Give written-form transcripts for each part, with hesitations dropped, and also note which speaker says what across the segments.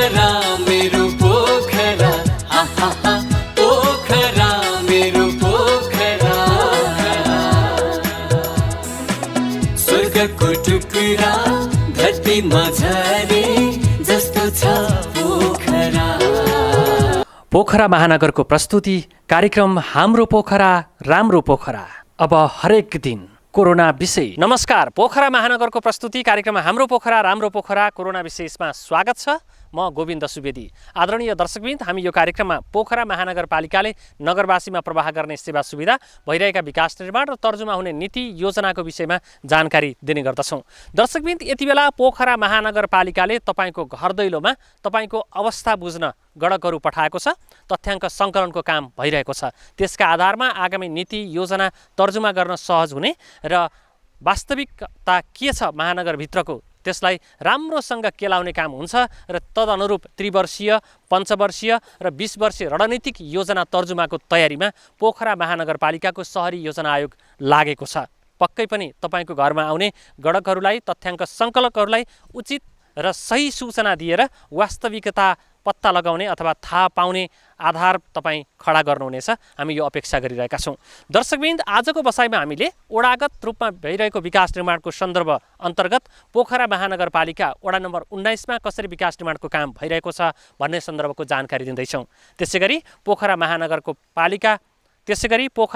Speaker 1: पोखरा मेरो पोखरा, हा हा हा, पोखरा मेरो पोखरा। स्वर्गको टुक्रा धरतीमा झरे जस्तो छ पोखरा।
Speaker 2: पोखरा महानगरको प्रस्तुति कार्यक्रम हाम्रो पोखरा राम्रो पोखरा। अब हरेक दिन कोरोना विषय। नमस्कार, पोखरा महानगरको प्रस्तुति कार्यक्रम हाम्रो पोखरा राम्रो पोखरा कोरोना विशेषमा स्वागत छ। म गोविन्द सुवेदी। आदरणीय दर्शकवृन्द, हामी यो कार्यक्रममा पोखरा महानगरपालिकाले नगरवासीमा प्रवाह गर्ने सेवा सुविधा, भइरहेका विकास निर्माण र तर्जुमा हुने नीति योजनाको विषयमा जानकारी दिने गर्दछौँ। दर्शकवृन्द, यति बेला पोखरा महानगरपालिकाले तपाईँको घर दैलोमा तपाईँको अवस्था बुझ्न गणकहरू पठाएको छ। तथ्याङ्क सङ्कलनको काम भइरहेको छ। त्यसका आधारमा आगामी नीति योजना तर्जुमा गर्न सहज हुने र वास्तविकता के छ महानगरभित्रको त्यसलाई राम्रोसँग केलाउने काम हुन्छ र तदनुरूप त्रिवर्षीय, पञ्चवर्षीय र 20 वर्षीय रणनीतिक योजना तर्जुमाको तयारीमा पोखरा महानगरपालिकाको शहरी योजना आयोग लागेको छ। पक्कै पनि तपाईँको घरमा आउने गणकहरूलाई, तथ्याङ्क सङ्कलकहरूलाई उचित र सही सूचना दिएर वास्तविकता पत्ता लगाउने अथवा थाहा पाउने आधार तपाईँ खडा गर्नुहुनेछ, हामी यो अपेक्षा गरिरहेका छौँ। दर्शकवृन्द, आजको बसाइमा हामीले वडागत रूपमा भइरहेको विकास निर्माणको सन्दर्भ अन्तर्गत पोखरा महानगरपालिका वडा नम्बर 19मा कसरी विकास निर्माणको काम भइरहेको छ भन्ने सन्दर्भको जानकारी दिँदैछौँ। त्यसै गरी पोखरा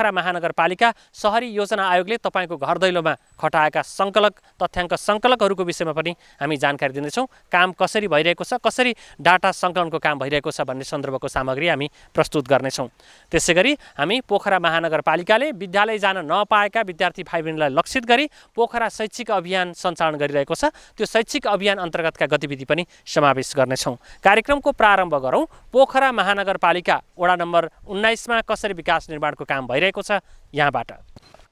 Speaker 2: महानगरपालिका शहरी योजना आयोगले तपाईँको घर दैलोमा खटाएका सङ्कलक, तथ्याङ्क सङ्कलकहरूको विषयमा पनि हामी जानकारी दिनेछौँ। काम कसरी भइरहेको छ, कसरी डाटा सङ्कलनको काम भइरहेको छ भन्ने सन्दर्भको सामग्री हामी प्रस्तुत गर्नेछौँ। त्यसै गरी हामी पोखरा महानगरपालिकाले विद्यालय जान नपाएका विद्यार्थी भाइ बहिनीलाई लक्षित गरी पोखरा शैक्षिक अभियान सञ्चालन गरिरहेको छ। त्यो शैक्षिक अभियान अन्तर्गतका गतिविधि पनि समावेश गर्नेछौँ। कार्यक्रमको प्रारम्भ गरौँ। पोखरा महानगरपालिका वडा नम्बर 19मा कसरी विकास निर्माणको काम भइरहेको छ यहाँबाट।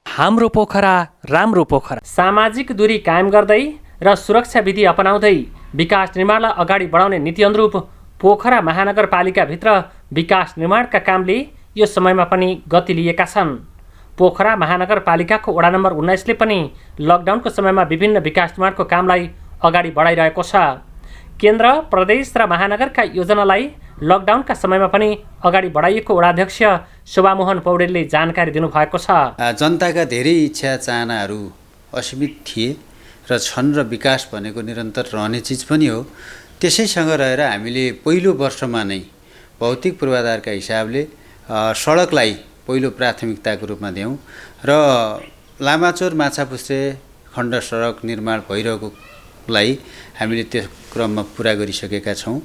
Speaker 2: हाम्रो पोखरा राम्रो पोखरा। सामाजिक दूरी कायम गर्दै र सुरक्षा विधि अपनाउँदै विकास निर्माणलाई अगाडि बढाउने नीति अनुरूप पोखरा महानगरपालिकाभित्र विकास निर्माणका कामले यो समयमा पनि गति लिएका छन्। पोखरा महानगरपालिकाको वडा नम्बर 19ले पनि लकडाउनको समयमा विभिन्न विकास निर्माणको कामलाई अगाडि बढाइरहेको छ। केन्द्र, प्रदेश र महानगरका योजनालाई लकडाउनका समयमा पनि अगाडि बढाइएको वडाध्यक्ष शोभामोहन पौडेलले जानकारी दिनुभएको छ।
Speaker 3: जनताका धेरै इच्छा चाहनाहरू असीमित थिए र छन् र विकास भनेको निरन्तर रहने चिज पनि हो। त्यसैसँग रहेर हामीले पहिलो वर्षमा नै भौतिक पूर्वाधारका हिसाबले सडकलाई पहिलो प्राथमिकताको रूपमा दियौँ र लामाचोर माछापुच्छ्रे खण्ड सडक निर्माण भइरहेकोलाई हामीले त्यो क्रममा पुरा गरिसकेका छौँ।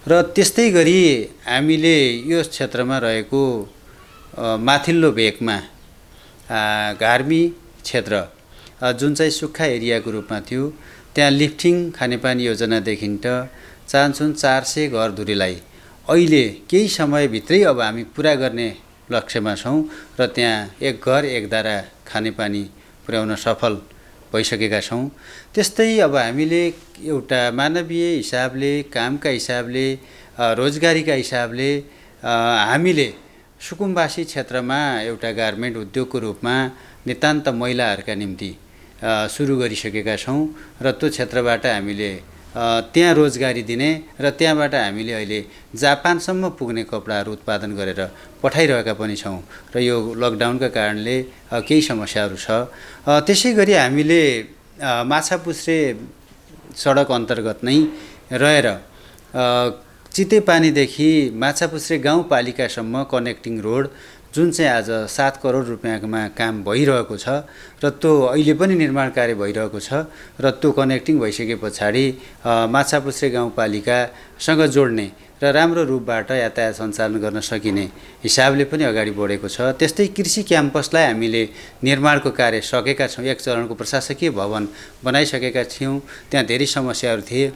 Speaker 3: र त्यस्तै गरी हामीले यो क्षेत्रमा रहेको माथिल्लो भेकमा घार्मी क्षेत्र जुन चाहिँ सुक्खा एरियाको रूपमा थियो, त्यहाँ लिफ्टिङ खानेपानी योजना देखिन्ट चाहन्छौँ 400 घरधुरीलाई अहिले केही समयभित्रै अब हामी पुरा गर्ने लक्ष्यमा छौँ र त्यहाँ एक घर एक धारा खानेपानी पुर्याउन सफल भइसकेका छौँ। त्यस्तै अब हामीले एउटा मानवीय हिसाबले, कामका हिसाबले, रोजगारीका हिसाबले हामीले सुकुम्बासी क्षेत्रमा एउटा गार्मेन्ट उद्योगको रूपमा नितान्त महिलाहरूका निम्ति सुरु गरिसकेका छौँ र त्यो क्षेत्रबाट हामीले त्यहाँ रोजगारी दिने र त्यहाँबाट हामीले अहिले जापानसम्म पुग्ने कपडाहरू उत्पादन गरेर पठाइरहेका पनि छौँ र यो लकडाउनका कारणले केही समस्याहरू छ। त्यसै गरी हामीले माछापुच्छ्रे सडक अन्तर्गत नै रहेर चितेपानीदेखि माछापुच्छ्रे गाउँपालिकासम्म कनेक्टिङ रोड जुन चाहिँ आज 7 करोड रुपियाँमा काम भइरहेको छ र त्यो अहिले पनि निर्माण कार्य भइरहेको छ र त्यो कनेक्टिङ भइसके पछाडि माछापुच्छ्रे गाउँपालिकासँग जोड्ने र राम्रो रूपबाट यातायात सञ्चालन गर्न सकिने हिसाबले पनि अगाडि बढेको छ। त्यस्तै कृषि क्याम्पसलाई हामीले निर्माणको कार्य सकेका छौँ। एक चरणको प्रशासकीय भवन बनाइसकेका थियौँ। त्यहाँ धेरै समस्याहरू थिए।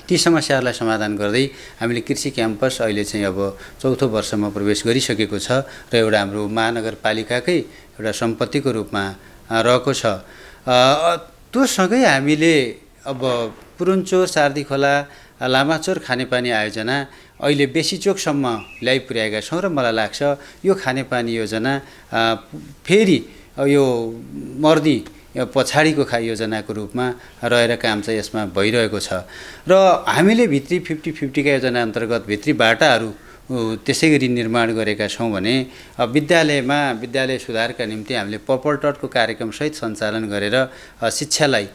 Speaker 3: ती समस्याहरूलाई समाधान गर्दै हामीले कृषि क्याम्पस अहिले चाहिँ अब 4थो वर्षमा प्रवेश गरिसकेको छ र एउटा हाम्रो महानगरपालिकाकै एउटा सम्पत्तिको रूपमा रहेको छ। त्यो सँगै हामीले अब पुरुन्चोर, सार्दीखोला, लामाचोर खानेपानी आयोजना अहिले बेसीचोकसम्म ल्याइपुर्याएका छौँ र मलाई लाग्छ यो खानेपानी योजना फेरि यो मर्दी पछाडिको योजनाको रूपमा रहेर काम चाहिँ यसमा भइरहेको छ र हामीले भित्री 50-50 का योजना अन्तर्गत भित्री बाटाहरू त्यसै गरी निर्माण गरेका छौँ भने विद्यालयमा विद्यालय सुधारका निम्ति हामीले पर्पल टटको कार्यक्रमसहित सञ्चालन गरेर शिक्षालाई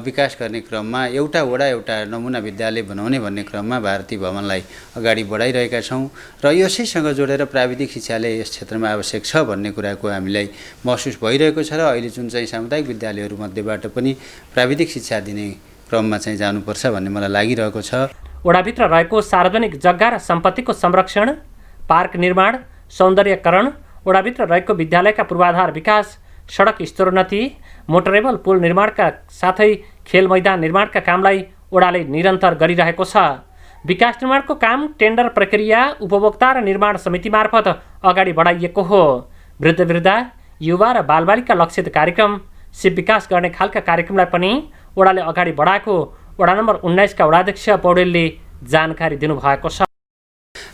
Speaker 3: विकास गर्ने क्रममा एउटा वडा एउटा नमुना विद्यालय बनाउने भन्ने क्रममा भारती भवनलाई अगाडि बढाइरहेका छौँ र यसैसँग जोडेर प्राविधिक शिक्षाले यस क्षेत्रमा आवश्यक छ भन्ने कुराको हामीलाई महसुस भइरहेको छ र अहिले जुन चाहिँ सामुदायिक विद्यालयहरूमध्येबाट पनि प्राविधिक शिक्षा दिने क्रममा चाहिँ जानुपर्छ भन्ने मलाई लागिरहेको छ।
Speaker 2: वडाभित्र रहेको सार्वजनिक जग्गा र सम्पत्तिको संरक्षण, पार्क निर्माण, सौन्दर्यकरण, वडाभित्र रहेको विद्यालयका पूर्वाधार विकास, सडक स्तरोन्नति, मोटरेबल पुल निर्माणका साथै खेल मैदान निर्माणका कामलाई वडाले निरन्तर गरिरहेको छ। विकास निर्माणको काम टेन्डर प्रक्रिया उपभोक्ता र निर्माण समिति मार्फत अगाडि बढाइएको हो। वृद्ध युवा र बालबालिका लक्षित कार्यक्रम, शिव विकास गर्ने खालका कार्यक्रमलाई पनि वडाले अगाडि बढाएको वडा नम्बर 19 का वडाध्यक्ष पौडेलले जानकारी दिनुभएको छ।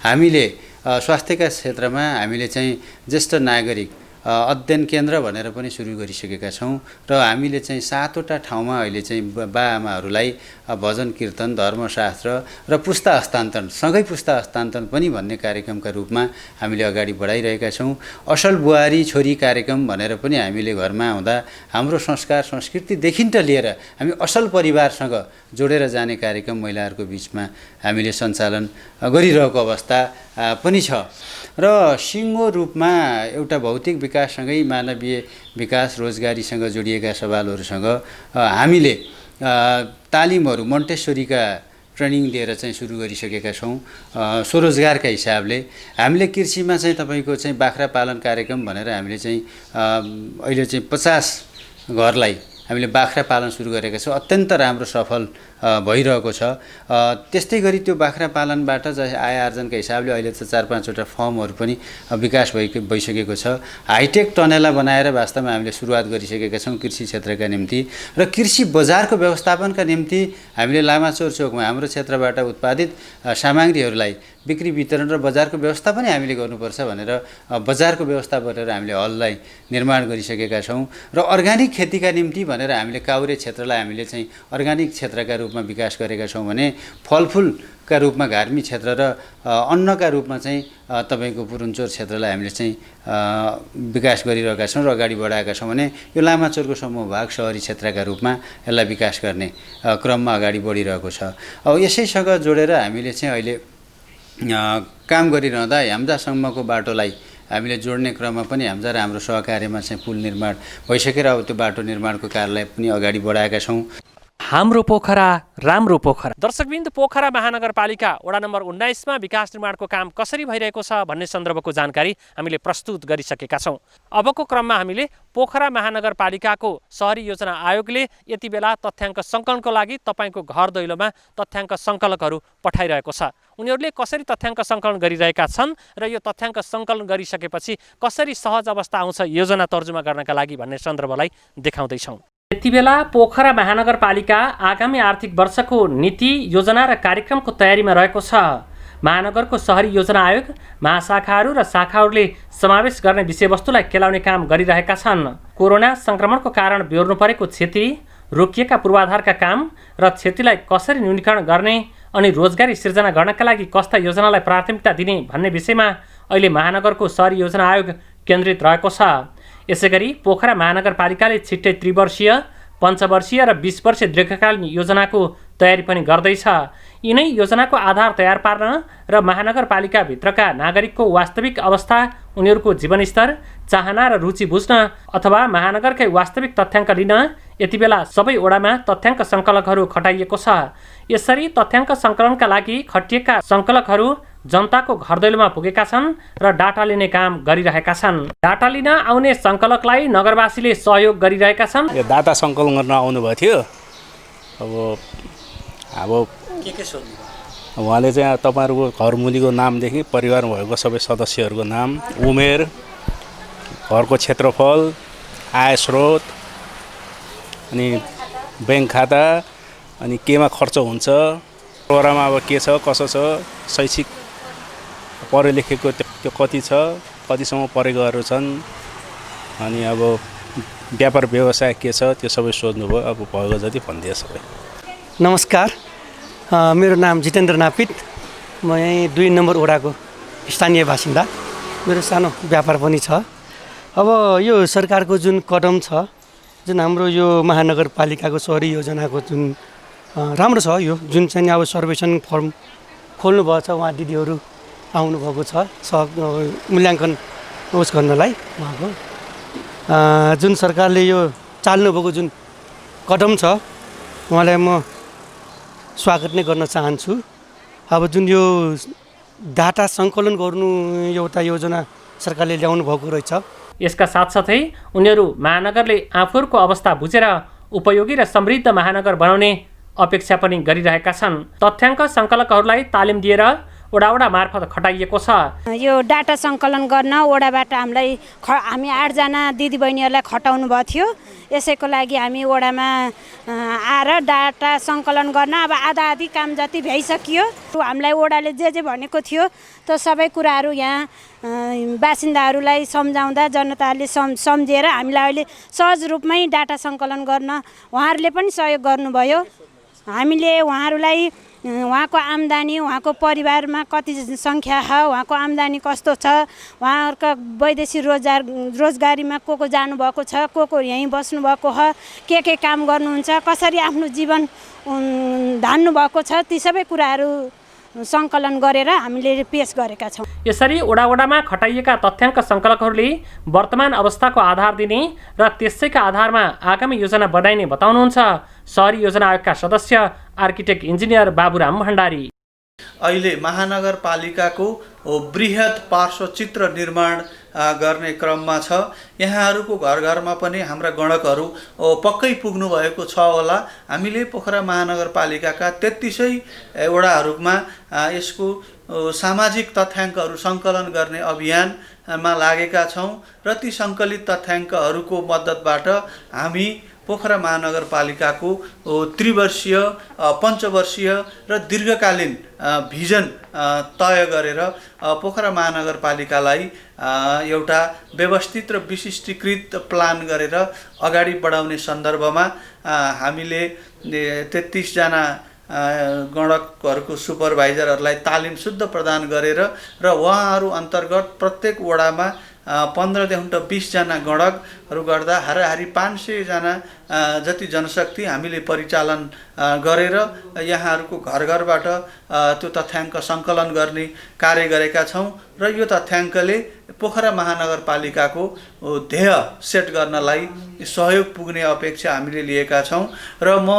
Speaker 3: हामीले स्वास्थ्यका क्षेत्रमा हामीले चाहिँ ज्येष्ठ नागरिक अध्ययन केन्द्र भनेर पनि सुरु गरिसकेका छौँ र हामीले चाहिँ 7वटा ठाउँमा अहिले चाहिँ बाआमाहरूलाई भजन कीर्तन, धर्मशास्त्र र पुस्ता हस्तान्तरण सँगै पुस्ता हस्तान्तरण पनि भन्ने कार्यक्रमका रूपमा हामीले अगाडि बढाइरहेका छौँ। असल बुहारी छोरी कार्यक्रम भनेर पनि हामीले घरमा आउँदा हाम्रो संस्कार संस्कृतिदेखि त लिएर हामी असल परिवारसँग जोडेर जाने कार्यक्रम महिलाहरूको बिचमा हामीले सञ्चालन गरिरहेको अवस्था पनि छ र सिङ्गो रूपमा एउटा भौतिक विकाससँगै मानवीय विकास रोजगारीसँग जोडिएका सवालहरूसँग हामीले तालिमहरू मोन्टेसोरीका ट्रेनिङ लिएर चाहिँ सुरु गरिसकेका छौँ। स्वरोजगारका हिसाबले हामीले कृषिमा चाहिँ तपाईँको चाहिँ बाख्रा पालन कार्यक्रम भनेर हामीले चाहिँ अहिले चाहिँ 50 घरलाई हामीले बाख्रा पालन सुरु गरेका छौँ। अत्यन्त राम्रो सफल भइरहेको छ। त्यस्तै गरी त्यो बाख्रा पालनबाट चाहिँ आय आर्जनका हिसाबले अहिले त 4-5वटा फर्महरू पनि विकास भइसकेको छ। हाइटेक टनेला बनाएर वास्तवमा हामीले सुरुवात गरिसकेका छौँ कृषि क्षेत्रका निम्ति र कृषि बजारको व्यवस्थापनका निम्ति हामीले लामाचौर चोकमा हाम्रो क्षेत्रबाट उत्पादित सामग्रीहरूलाई बिक्री वितरण र बजारको व्यवस्था पनि हामीले गर्नुपर्छ भनेर बजारको व्यवस्था गरेर हामीले हललाई निर्माण गरिसकेका छौँ र अर्ग्यानिक खेतीका निम्ति भनेर हामीले काउरे क्षेत्रलाई हामीले चाहिँ अर्ग्यानिक क्षेत्रका रूपमा विकास गरेका छौँ भने फलफुलका रूपमा घार्मी क्षेत्र र अन्नका रूपमा चाहिँ तपाईँको पुरुन्चोर क्षेत्रलाई हामीले चाहिँ विकास गरिरहेका छौँ र अगाडि बढाएका छौँ भने यो लामाचौरको समूह भाग शहरी क्षेत्रका रूपमा यसलाई विकास गर्ने क्रममा अगाडि बढिरहेको छ। अब यसैसँग जोडेर हामीले चाहिँ अहिले काम गरिरहँदा ह्याम्जासम्मको बाटोलाई हामीले जोड्ने क्रममा पनि हाम्जा र हाम्रो सहकार्यमा चाहिँ पुल निर्माण भइसकेर अब त्यो बाटो निर्माणको कार्यलाई पनि अगाडि बढाएका छौँ।
Speaker 2: हाम्रो पोखरा राम्रो पोखरा। दर्शकबिन्द, पोखरा महानगरपालिका वडा नम्बर 19 मा विकास निर्माणको काम कसरी भइरहेको छ भन्ने सन्दर्भको जानकारी हामीले प्रस्तुत गरिसकेका छौँ। अबको क्रममा हामीले पोखरा महानगरपालिकाको शहरी योजना आयोगले यति बेला तथ्याङ्क सङ्कलनको लागि तपाईँको घर दैलोमा तथ्याङ्क सङ्कलकहरू पठाइरहेको छ। उनीहरूले कसरी तथ्याङ्क सङ्कलन गरिरहेका छन् र यो तथ्याङ्क सङ्कलन गरिसकेपछि कसरी सहज अवस्था आउँछ योजना तर्जुमा गर्नका लागि भन्ने सन्दर्भलाई देखाउँदैछौँ। यति बेला पोखरा महानगरपालिका आगामी आर्थिक वर्षको नीति योजना र कार्यक्रमको तयारीमा रहेको छ। महानगरको शहरी योजना आयोग महाशाखाहरू र शाखाहरूले समावेश गर्ने विषयवस्तुलाई केलाउने काम गरिरहेका छन्। कोरोना संक्रमणको कारण बेहोर्नु परेको क्षति, रोकिएका पूर्वाधारका काम र क्षतिलाई कसरी न्यूनीकरण गर्ने अनि रोजगारी सिर्जना गर्नका लागि कस्ता योजनालाई प्राथमिकता दिने भन्ने विषयमा अहिले महानगरको शहरी योजना आयोग केन्द्रित रहेको छ। यसैगरी पोखरा महानगरपालिकाले छिट्टै त्रिवर्षीय, पञ्चवर्षीय र 20 वर्षीय दीर्घकालीन योजनाको तयारी पनि गर्दैछ। यिनै योजनाको आधार तयार पार्न र महानगरपालिकाभित्रका नागरिकको वास्तविक अवस्था, उनीहरूको जीवनस्तर, चाहना र रुचि बुझ्न अथवा महानगरकै वास्तविक तथ्याङ्क लिन यति बेला सबै वडामा तथ्याङ्क सङ्कलकहरू खटाइएको छ। यसरी तथ्याङ्क सङ्कलनका लागि खटिएका सङ्कलकहरू जनताको घर दैलोमा पुगेका छन् र डाटा लिने काम गरिरहेका छन्। डाटा लिन आउने सङ्कलकलाई नगरवासीले सहयोग गरिरहेका छन्।
Speaker 4: यो डाटा सङ्कलन गर्न आउनुभएको थियो। अब
Speaker 2: के सोध्नु?
Speaker 4: उहाँले चाहिँ तपाईँहरूको घरमुलीको नामदेखि परिवारमा भएको सबै सदस्यहरूको नाम, उमेर, घरको क्षेत्रफल, आय स्रोत, अनि ब्याङ्क खाता, अनि केमा खर्च हुन्छ, प्रोग्राममा अब के छ, कसो छ, शैक्षिक पढे लेखेको त्यो कति छ, कतिसम्म पढेकोहरू छन्, अनि अब व्यापार व्यवसाय के छ त्यो सबै सोध्नुभयो। अब भएको जति भनिदिए सबै।
Speaker 5: नमस्कार, मेरो नाम जितेन्द्र नापित। म यहीँ 2 नम्बर वडाको स्थानीय बासिन्दा। मेरो सानो व्यापार पनि छ। अब यो सरकारको जुन कदम छ, जुन हाम्रो यो महानगरपालिकाको शहरी योजनाको जुन राम्रो छ, यो जुन चाहिँ अब सर्वेक्षण फर्म खोल्नुभएको छ, उहाँ दिदीहरू आउनुभएको छ मूल्याङ्कन उस गर्नलाई। उहाँको जुन सरकारले यो चाल्नुभएको जुन कदम छ, उहाँलाई म स्वागत नै गर्न चाहन्छु। अब जुन यो डाटा सङ्कलन गर्नु एउटा योजना सरकारले ल्याउनु भएको रहेछ।
Speaker 2: यसका साथसाथै उनीहरू महानगरले आफूहरूको अवस्था बुझेर उपयोगी र समृद्ध महानगर बनाउने अपेक्षा पनि गरिरहेका छन्। तथ्याङ्क सङ्कलकहरूलाई तालिम दिएर वडा मार्फत खटाइएको छ।
Speaker 6: यो डाटा सङ्कलन गर्न वडाबाट हामी 8 जना दिदीबहिनीहरूलाई खटाउनु भएको थियो। यसैको लागि हामी वडामा आएर डाटा सङ्कलन गर्न अब आधा काम जति भइसक्यो। हामीलाई वडाले जे भनेको थियो त्यो सबै कुराहरू यहाँ बासिन्दाहरूलाई सम्झाउँदा जनताले सम्झेर हामीलाई अहिले सहज रूपमै डाटा सङ्कलन गर्न उहाँहरूले पनि सहयोग गर्नुभयो। हामीले उहाँहरूलाई उहाँको आम्दानी, उहाँको परिवारमा कति सङ्ख्या छ, उहाँको आम्दानी कस्तो छ, उहाँहरूका वैदेशिक रोजगारीमा को जानुभएको छ, को यहीँ बस्नुभएको छ, के काम गर्नुहुन्छ, कसरी आफ्नो जीवन धान्नु भएको छ, ती सबै कुराहरू सङ्कलन गरेर हामीले पेश गरेका छौँ।
Speaker 2: यसरी वडामा खटाइएका तथ्याङ्क सङ्कलकहरूले वर्तमान अवस्थाको आधार दिने र त्यसैका आधारमा आगामी योजना बनाइने बताउनुहुन्छ शहरी योजना आयोगका सदस्य आर्किटेक्ट इन्जिनियर बाबुराम भण्डारी।
Speaker 7: अहिले महानगरपालिकाको बृहत पार्श्व चित्र निर्माण गर्ने क्रममा छ। यहाँहरूको घर घरमा पनि हाम्रा गणकहरू पक्कै पुग्नु भएको छ होला। हामीले पोखरा महानगरपालिकाका 33 वडाहरूमा यसको सामाजिक तथ्याङ्कहरू सङ्कलन गर्ने अभियानमा लागेका छौँ र ती सङ्कलित तथ्याङ्कहरूको मद्दतबाट हामी पोखरा महानगरपालिकाको त्रिवर्षीय, पञ्चवर्षीय र दीर्घकालीन भिजन तय गरेर पोखरा महानगरपालिकालाई एउटा व्यवस्थित र विशिष्टीकृत प्लान गरेर अगाडि बढाउने सन्दर्भमा हामीले 33 जना गणकहरूको सुपरभाइजरहरूलाई तालिम शुद्ध प्रदान गरेर र उहाँहरू अन्तर्गत प्रत्येक वडामा 15 देखि 20 जना गणकहरू गर्दा हाराहारी 500 जना जति जनशक्ति हामीले परिचालन गरेर यहाँहरूको घर घरबाट त्यो तथ्याङ्क सङ्कलन गर्ने कार्य गरेका छौँ र यो तथ्याङ्कले पोखरा महानगरपालिकाको ध्येय सेट गर्नलाई सहयोग पुग्ने अपेक्षा हामीले लिएका छौँ र म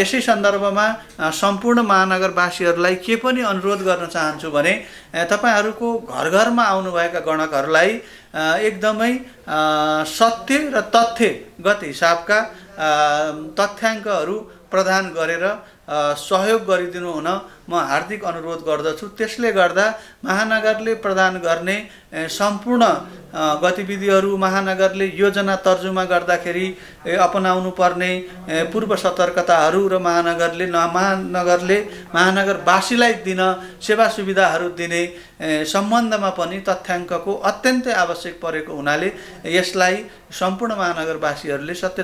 Speaker 7: यसै सन्दर्भमा सम्पूर्ण महानगरवासीहरूलाई के पनि अनुरोध गर्न चाहन्छु भने तपाईहरूको घर घरमा आउनुभएका गणकहरूलाई एकदमै सत्य र तथ्यगत हिसाबका तथ्याङ्कहरू प्रदान गरेर सहयोग गरिदिनु हुन म हार्दिक अनुरोध गर्दछु। त्यसले गर्दा महानगरले प्रदान गर्ने सम्पूर्ण गतिविधिहरू, महानगरले योजना तर्जुमा गर्दाखेरि अपनाउनु पर्ने पूर्व सतर्कताहरू र महानगरवासीलाई दिन सेवा सुविधाहरू दिने सम्बन्धमा पनि तथ्याङ्कको अत्यन्तै आवश्यक परेको हुनाले यसलाई सम्पूर्ण महानगरवासीहरूले सत्य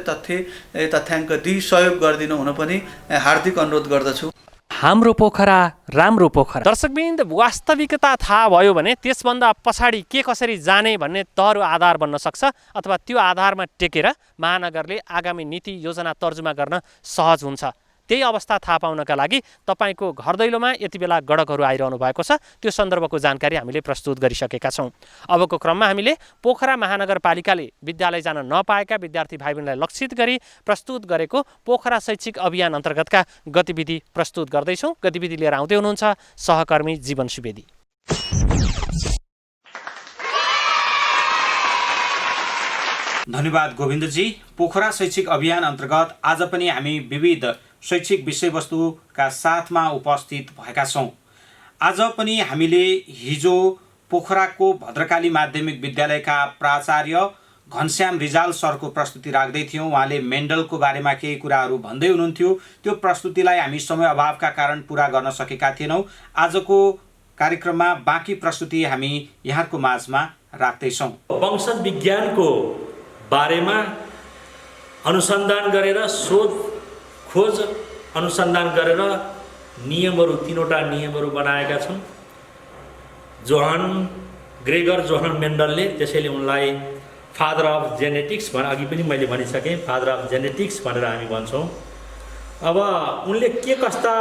Speaker 7: तथ्याङ्क दिई सहयोग गरिदिनु हुन पनि हार्दिक अनुरोध गर्दछु।
Speaker 2: हाम्रो पोखरा राम्रो पोखरा। दर्शकबिन्द, वास्तविकता थाहा भयो भने त्यसभन्दा पछाडि के कसरी जाने भन्ने तहरो आधार बन्न सक्छ अथवा त्यो आधारमा टेकेर महानगरले आगामी नीति योजना तर्जुमा गर्न सहज हुन्छ। त्यही अवस्था थाहा पाउनका लागि तपाईँको घर दैलोमा यति बेला गणकहरू आइरहनु भएको छ। त्यो सन्दर्भको जानकारी हामीले प्रस्तुत गरिसकेका छौँ। अबको क्रममा हामीले पोखरा महानगरपालिकाले विद्यालय जान नपाएका विद्यार्थी भाइ बहिनीलाई लक्षित गरी प्रस्तुत गरेको पोखरा शैक्षिक अभियान अन्तर्गतका गतिविधि प्रस्तुत गर्दैछौँ। गतिविधि लिएर आउँदै हुनुहुन्छ सहकर्मी जीवन सुवेदी।
Speaker 8: धन्यवाद गोविन्दजी। पोखरा शैक्षिक अभियान अन्तर्गत आज पनि हामी विविध शैक्षिक विषयवस्तुका साथमा उपस्थित भएका छौँ। आज पनि हामीले हिजो पोखराको भद्रकाली माध्यमिक विद्यालयका प्राचार्य घनश्याम रिजाल सरको प्रस्तुति राख्दै थियौँ। उहाँले मेन्डलको बारेमा केही कुराहरू भन्दै हुनुहुन्थ्यो। त्यो प्रस्तुतिलाई हामी समय अभावका कारण पुरा गर्न सकेका थिएनौँ। आजको कार्यक्रममा बाँकी प्रस्तुति हामी यहाँको माझमा राख्दैछौँ।
Speaker 9: वंशज विज्ञानको बारेमा अनुसन्धान गरेर खोज अनुसन्धान गरेर नियमहरू 3वटा नियमहरू बनाएका छन्। ग्रेगर जोहान मेन्डलले, त्यसैले उनलाई फादर अफ जेनेटिक्स अघि पनि मैले भनिसकेँ, फादर अफ जेनेटिक्स भनेर हामी भन्छौँ। अब उनले के कस्ता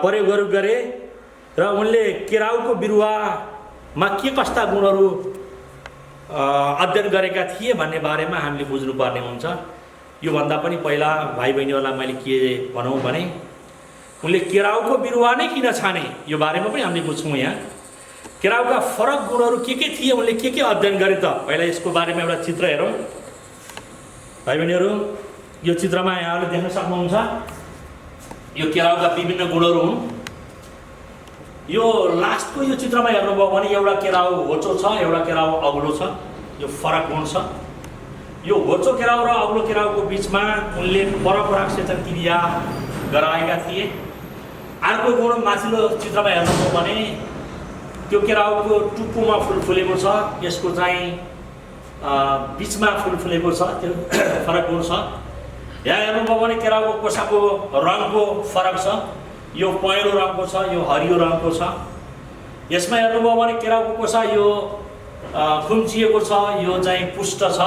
Speaker 9: प्रयोगहरू गरे र उनले केराउको बिरुवामा के कस्ता गुणहरू अध्ययन गरेका थिए भन्ने बारेमा हामीले बुझ्नुपर्ने हुन्छ। योभन्दा पनि पहिला भाइ बहिनीहरूलाई मैले के भनौँ भने उनले केराउको बिरुवा नै किन छाने यो बारेमा पनि हामीले बुझ्छौँ। यहाँ केराउका फरक गुणहरू के थिए, उनले के अध्ययन गरे त पहिला यसको बारेमा एउटा चित्र हेरौँ। भाइ बहिनीहरू, यो चित्रमा यहाँहरूले देख्न सक्नुहुन्छ यो केराउका विभिन्न गुणहरू हुन्। यो लास्टको यो चित्रमा हेर्नुभयो भने एउटा केराउ होचो छ, एउटा केराउ अग्लो छ। यो फरक गुण छ। यो होचो केराउ र अग्लो केराउको बिचमा उनले परपरागसेचन क्रिया गराएका थिए। अर्को गुण माथिल्लो चित्रमा हेर्नुभयो भने त्यो केराउको टुप्पोमा फुल फुलेको छ, यसको चाहिँ बिचमा फुल फुलेको छ, त्यो फरक गुण छ। यहाँ हेर्नुभयो भने केराउको कोसाको रङको फरक छ, यो पहेँलो रङको छ, यो हरियो रङको छ। यसमा हेर्नुभयो भने केराउको कोसा यो खुम्चिएको छ, यो चाहिँ पुष्ट छ।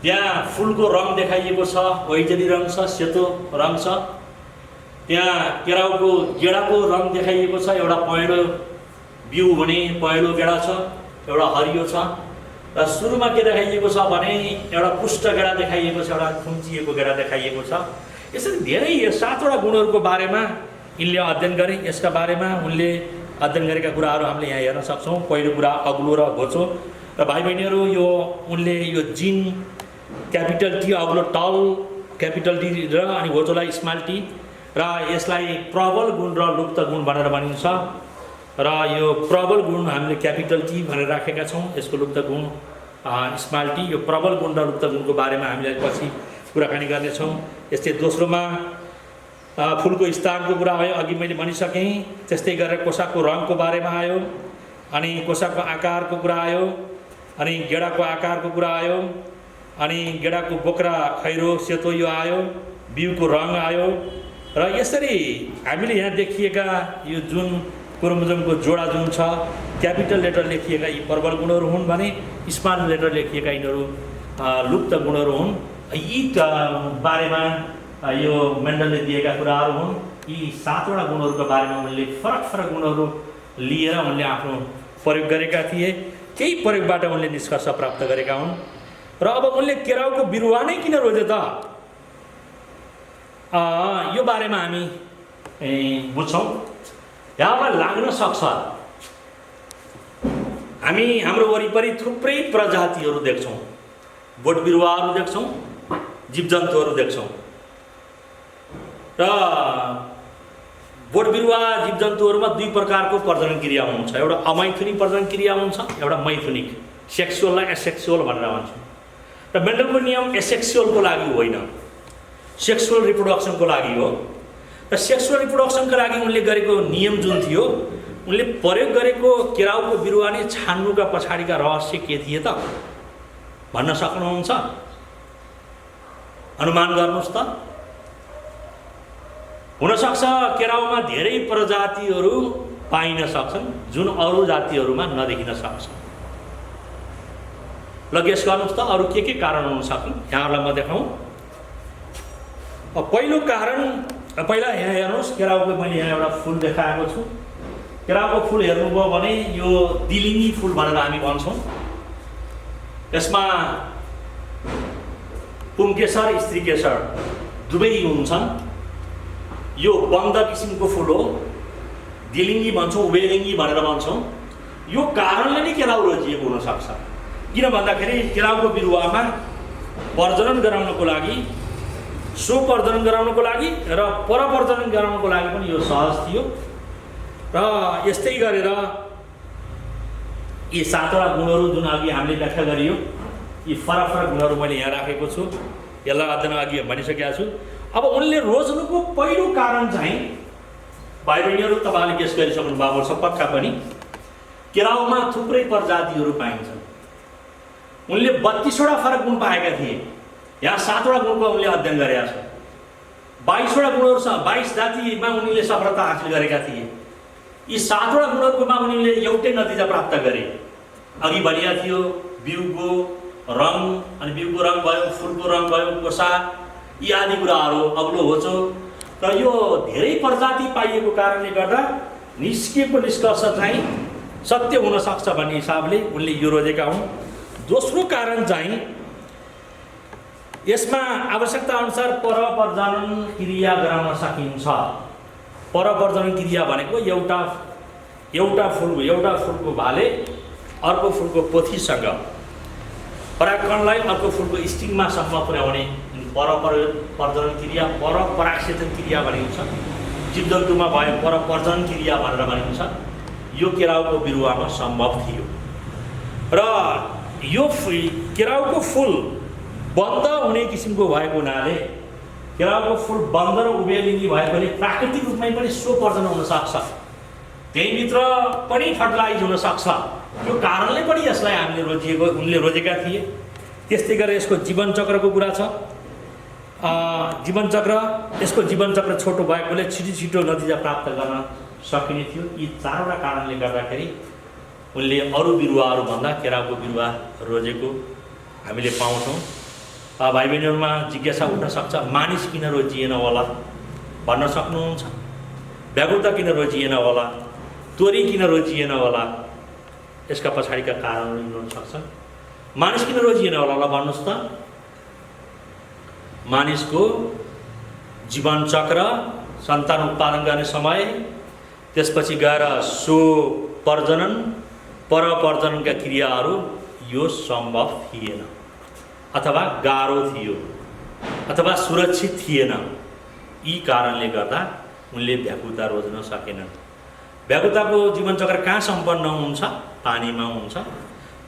Speaker 9: त्यहाँ फुलको रङ देखाइएको छ, वैजली रङ छ, सेतो रङ छ। त्यहाँ केराउको गेडाको रङ देखाइएको छ, एउटा पहेँलो बिउ भने पहेँलो गेडा छ, एउटा हरियो छ। र सुरुमा के देखाइएको छ भने एउटा पुष्ट गेडा देखाइएको छ, एउटा खुम्चिएको गेडा देखाइएको छ। यसरी धेरै 7वटा गुणहरूको बारेमा यिनले अध्ययन गरे। यसका बारेमा उनले अध्ययन गरेका कुराहरू हामीले यहाँ हेर्न सक्छौँ। पहिलो कुरा अग्लो र होचो। र भाइ बहिनीहरू, यो उनले यो जिन क्यापिटल टी अग्लो टल क्यापिटल टी र अनि होचोलाई स्मल टी र यसलाई प्रबल गुण र लुप्त गुण भनेर भनिन्छ। र यो प्रबल गुण हामीले क्यापिटल टी भनेर राखेका छौँ, यसको लुप्त गुण स्मल टी। यो प्रबल गुण र लुप्त गुणको बारेमा हामीले पछि कुराकानी गर्नेछौँ। यस्तै दोस्रोमा फुलको स्थानको कुरा आयो, अघि मैले भनिसकेँ। त्यस्तै गरेर कोसाको रङको बारेमा आयो, अनि कोसाको आकारको कुरा आयो, अनि गेडाको आकारको कुरा आयो, अनि गेडाको बोक्रा खैरो सेतो यो आयो, बिउको रङ आयो। र यसरी हामीले यहाँ देखिएका यो जुन क्रोमोजोमको जोडा जुन छ, क्यापिटल लेटर लेखिएका यी प्रबल गुणहरू हुन् भने स्मल लेटर लेखिएका यिनीहरू लुप्त गुणहरू हुन्। यी बारेमा यो मेन्डलले दिएका कुराहरू हुन्। यी 7वटा गुणहरूका बारेमा उनले फरक गुणहरू लिएर उनले आफ्नो प्रयोग गरेका थिए। केही प्रयोगबाट उनले निष्कर्ष प्राप्त गरेका हुन्। र अब उनले केराउको बिरुवा नै किन रोजे त, यो बारेमा हामी बुझ्छौँ। यहाँलाई लाग्न सक्छ हामी हाम्रो वरिपरि थुप्रै प्रजातिहरू देख्छौँ, बोट बिरुवाहरू देख्छौँ, जीवजन्तुहरू देख्छौँ। र बोट बिरुवा जीवजन्तुहरूमा 2 प्रकारको प्रजनन क्रिया हुन्छ। एउटा अमैथुनिक प्रजनन क्रिया हुन्छ, एउटा मैथुनिक। सेक्सुअललाई एसेक्सुअल भनेर भन्छौँ। र मेन्डलको नियम एसेक्सुअलको लागि होइन, सेक्सुअल रिप्रोडक्सनको लागि हो। र सेक्सुअल रिप्रोडक्सनका लागि उनले गरेको नियम जुन थियो, उनले प्रयोग गरेको केराउको बिरुवा नै छान्नुका पछाडिका रहस्य के थिए त भन्न सक्नुहुन्छ? अनुमान गर्नुहोस् त। हुनसक्छ केराउमा धेरै प्रजातिहरू पाइन सक्छन् जुन अरू जातिहरूमा नदेखिन सक्छ। ल गेस गर्नुहोस् त अरू के कारण हुन सक्छन्? यहाँहरूलाई म देखाउँ। पहिलो कारण, पहिला यहाँ हेर्नुहोस्, केराउको मैले यहाँ एउटा फुल देखाएको छु। केराउको फुल हेर्नुभयो भने यो दिलिङ्गी फुल भनेर हामी भन्छौँ। यसमा पुंकेसर स्त्रीकेसर दुवै हुन्छन्। यो बन्द किसिमको फुल हो, दिलिङ्गी भन्छौँ, उभयलिङ्गी भनेर भन्छौँ। यो कारणले नै केराउ रोजिएको हुनसक्छ। किन भन्दाखेरि केराउको बिरुवामा प्रजनन गराउनको लागि, स्वप्रजनन गराउनको लागि र परप्रजनन गराउनको लागि पनि यो सहज थियो। र यस्तै गरेर यी 7वटा गुणहरू जुन अघि हामीले व्याख्या गरियो, यी फरक गुणहरू मैले यहाँ राखेको छु। यसलाई अध्ययन अघि भनिसकेका छु। अब उनले रोज्नुको पहिलो कारण चाहिँ भाइ बहिनीहरू तपाईँले गेस गरिसक्नु भएको छ पक्का पनि, केराउमा थुप्रै प्रजातिहरू पाइन्छन्। उनले 32वटा फरक गुण पाएका थिए। यहाँ 7वटा गुणको उनले अध्ययन गरेका छ। 22वटा गुणहरूसँग 22 जातिमा उनीले सफलता हासिल गरेका थिए। यी 7वटा गुणहरूमा उनीले एउटै नतिजा प्राप्त गरे। अघि भनिया थियो बिउको रङ, अनि बिउको रङ भयो, फुलको रङ भयो, कोसा, यी आदि कुराहरू, अग्लो होचो। र यो धेरै प्रजाति पाइएको कारणले गर्दा निस्किएको निष्कर्ष चाहिँ सत्य हुन सक्छ भन्ने हिसाबले उनले यो रोजेका हुन्। दोस्रो कारण चाहिँ यसमा आवश्यकता अनुसार परप्रजनन क्रिया गराउन सकिन्छ। परप्रजनन क्रिया भनेको एउटा फुलको भाले अर्को फुलको पोथीसँग परागकणलाई अर्को फुलको स्टिङमासम्म पुर्याउने परप्रजनन क्रिया, परपरागसेचन क्रिया भनिन्छ। जीवजन्तुमा भयो परप्रजनन क्रिया भनेर भनिन्छ। यो केराउको बिरुवामा सम्भव थियो। र यो केराउको फुल बन्द हुने किसिमको भएको हुनाले केराउको फुल बन्द र उभेलिङ्गी भएकोले प्राकृतिक रूपमै पनि स्वप्रजन हुन सक्छ, त्यहीँभित्र पनि फर्टिलाइज हुन सक्छ। यो कारणले पनि यसलाई उनले रोजेका थिए। त्यस्तै गरेर यसको जीवनचक्रको कुरा छ। यसको जीवनचक्र छोटो भएकोले छिटो नतिजा प्राप्त गर्न सकिने थियो। यी 4वटा कारणले गर्दाखेरि उनले अरू बिरुवाहरूभन्दा केराउको बिरुवा रोजेको हामीले पाउँछौँ। भाइ बहिनीहरूमा जिज्ञासा उठ्न सक्छ, मानिस किन रोजिएन होला भन्न सक्नुहुन्छ? व्याकुलता किन रोजिएन होला, तोरी किन रोजिएन होला? यसका पछाडिका कारणहरू हुन सक्छन्। मानिस किन रोजिएन होला ल भन्नुहोस् त? मानिसको जीवनचक्र, सन्तान उत्पादन गर्ने समय, त्यसपछि गएर परप्रजननका क्रियाहरू यो सम्भव थिएन, अथवा गाह्रो थियो, अथवा सुरक्षित थिएन। यी कारणले गर्दा उनले व्याकुलता रोज्न सकेनन्। व्याकुलताको जीवनचक्र कहाँ सम्पन्न हुन्छ? पानीमा हुन्छ।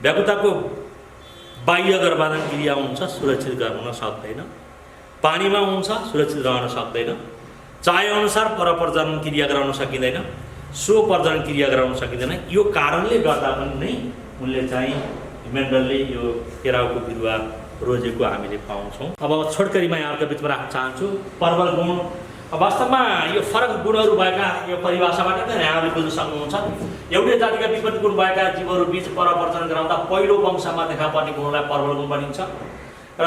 Speaker 9: व्याकुलताको बाह्य गर्भाधान क्रिया हुन्छ, सुरक्षित गर्न सक्दैन। पानीमा हुन्छ, सुरक्षित रहन सक्दैन। चाहेअनुसार परप्रजनन क्रिया गराउन सकिँदैन, स्वप्रजनन क्रिया गराउन सकिँदैन। यो कारणले गर्दा पनि नै उनले चाहिँ मेन्डलले यो केराउको बिरुवा रोजेको हामीले पाउँछौँ। अब छोटकरीमा यहाँहरूको बिचमा राख्न चाहन्छु पर्वल गुण। वास्तवमा यो फरक गुणहरू भएका यो परिभाषाबाट नै यहाँहरूले बुझ्न सक्नुहुन्छ। एउटै जातिका विपरीत गुण भएका जीवहरू बीच परप्रजन गराउँदा पहिलो वंशमा देखा पर्ने गुणलाई पर्वल गुण भनिन्छ। र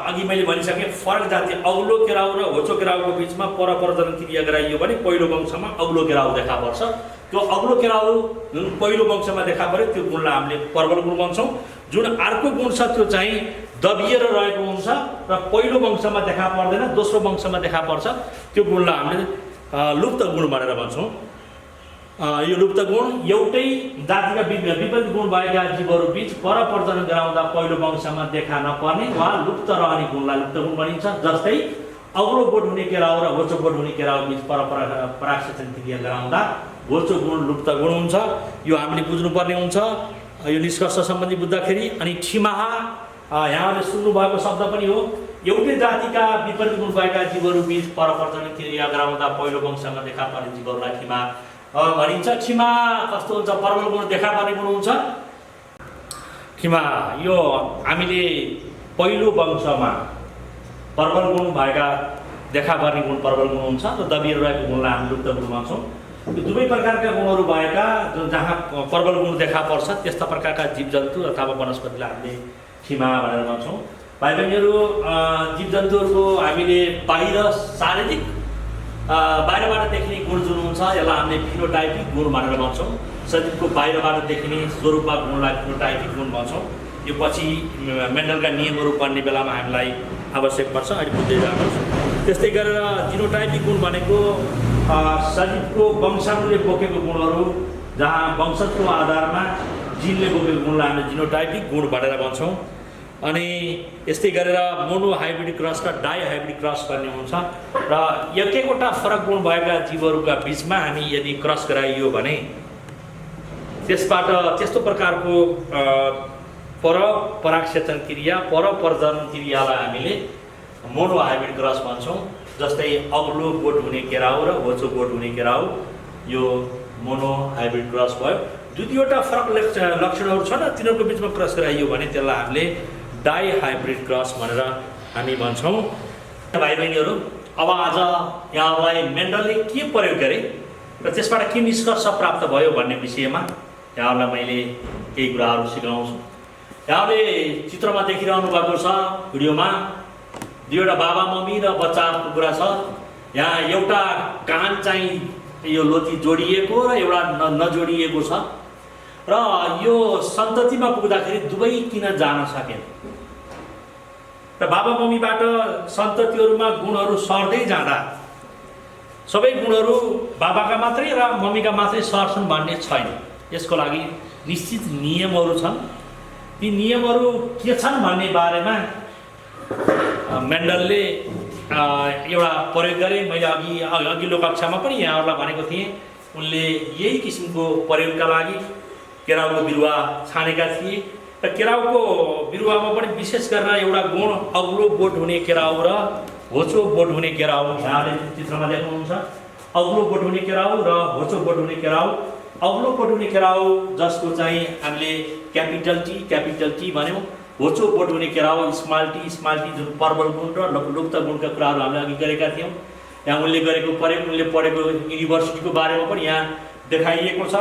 Speaker 9: अघि मैले भनिसकेँ, फरक जाति अग्लो केराउ र होचो केराउको बिचमा परप्रजन क्रिया गराइयो भने पहिलो वंशमा अग्लो केराउ देखा पर्छ। त्यो अग्लो केराउ जुन पहिलो वंशमा देखा पर्यो त्यो गुणलाई हामीले पर्वल गुण भन्छौँ। जुन अर्को गुण छ त्यो चाहिँ दबिएर रहेको हुन्छ र पहिलो वंशमा देखा पर्दैन, दोस्रो वंशमा देखा पर्छ। त्यो गुणलाई हामीले लुप्त गुण भनेर भन्छौँ। यो लुप्त गुण एउटै जातिका विपरीत गुण भएका जीवहरू बीच परप्रजन गराउँदा पहिलो वंशमा देखा नपर्ने वा लुप्त रहने गुणलाई लुप्त गुण भनिन्छ। जस्तै अग्लो बोट हुने केराउ र होचो बोट हुने केराउ बीच परागसेचन क्रिया गराउँदा होचो गुण लुप्त गुण हुन्छ। यो हामीले बुझ्नुपर्ने हुन्छ यो निष्कर्ष सम्बन्धी बुझ्दाखेरि। अनि ठिमाहा यहाँले सुन्नुभएको शब्द पनि हो। एउटै जातिका विपरीत गुण भएका जीवहरू बीच परप्रजन क्रिया गराउँदा पहिलो वंशमा देखा पर्ने जीवहरूलाई ठिमा भनिन्छ। ठिमा कस्तो हुन्छ? पर्वल गुण देखा पर्ने गुण हुन्छ। ठिमा यो हामीले पहिलो वंशमा पर्वल गुण भएका देखा पर्ने गुण पर्वल गुण हुन्छ र दबिएर रहेको गुणलाई हामी लुप्त गुण भन्छौँ। यो दुवै प्रकारका गुणहरू भएका जहाँ पर्वल गुण देखा पर्छ त्यस्ता प्रकारका जीवजन्तु अथवा वनस्पतिलाई हामीले ठिमा भनेर भन्छौँ। भाइ बहिनीहरू, जीवजन्तुहरूको हामीले बाहिर शारीरिक बाहिरबाट देखिने गुण जुन हुन्छ यसलाई हामीले फिनोटाइपिक गुण भनेर भन्छौँ। शरीरको बाहिरबाट देखिने स्वरूपमा गुणलाई फिनोटाइपिक गुण भन्छौँ। यो पछि मेन्डलका नियमहरू पढ्ने बेलामा हामीलाई आवश्यक पर्छ, अहिले बुझ्दै जानुहोस्। त्यस्तै गरेर जिनोटाइपिक गुण भनेको शरीरको वंशाणुले बोकेको गुणहरू, जहाँ वंशजको आधारमा जिनले बोकेको गुणलाई हामीले जिनोटाइपिक गुण भनेर भन्छौँ। अनि यस्तै गरेर मोनो हाइब्रिड क्रस र डाई हाइब्रिड क्रस भन्ने हुन्छ र एकैवटा फरक गुण भएका जीवहरूका बिचमा हामी यदि क्रस गराइयो भने त्यसबाट त्यस्तो प्रकारको परागसेचन क्रिया, परप्रजनन क्रियालाई हामीले मोनो हाइब्रिड क्रस भन्छौँ। जस्तै अग्लो बोट हुने केराउ र होचो बोट हुने केराउ, यो मोनो हाइब्रिड क्रस भयो। दुईवटा फरक लक्षणहरू छन्, तिनीहरूको बिचमा क्रस गराइयो भने त्यसलाई हामीले डाई हाइब्रिड क्रस भनेर हामी भन्छौँ। भाइ बहिनीहरू, अब आज यहाँलाई मेन्डलले के प्रयोग गरे र त्यसबाट के निष्कर्ष प्राप्त भयो भन्ने विषयमा यहाँहरूलाई मैले केही कुराहरू सिकाउँछु। यहाँले चित्रमा देखिरहनु भएको छ, भिडियोमा दुईवटा बाबा मम्मी र बच्चाहरूको कुरा छ। यहाँ एउटा कान चाहिँ यो लोती जोडिएको र एउटा नजोडिएको छ र यो सन्ततिमा पुग्दाखेरि दुवै किन जान सकेन र बाबा मम्मीबाट सन्ततिहरूमा गुणहरू सर्दै जाँदा सबै गुणहरू बाबाका मात्रै र मम्मीका मात्रै सर्छन् भन्ने छैन। यसको लागि निश्चित नियमहरू छन्। ती नियमहरू के छन् भन्ने बारेमा मेन्डलले एउटा प्रयोग गरे। मैले अघिल्लो कक्षामा पनि यहाँहरूलाई भनेको थिएँ, उनले यही किसिमको प्रयोगका लागि केराउको बिरुवा छानेका थिए र केराउको बिरुवामा पनि विशेष गरेर एउटा गुण अग्लो बोट हुने केराउ र होचो बोट हुने केराउ। यहाँले चित्रमा देख्नुहुन्छ, अग्लो बोट हुने केराउ र होचो बोट हुने केराउ। अग्लो बोट हुने केराउ जसको चाहिँ हामीले क्यापिटल टी भन्यौँ। होचो बोट हुने केराउ स्मल टी जुन प्रबल गुण र लुप्त गुणका कुराहरू हामीले अघि गरेका थियौँ। यहाँ उनले गरेको प्रयोग, उनले पढेको युनिभर्सिटीको बारेमा पनि यहाँ देखाइएको छ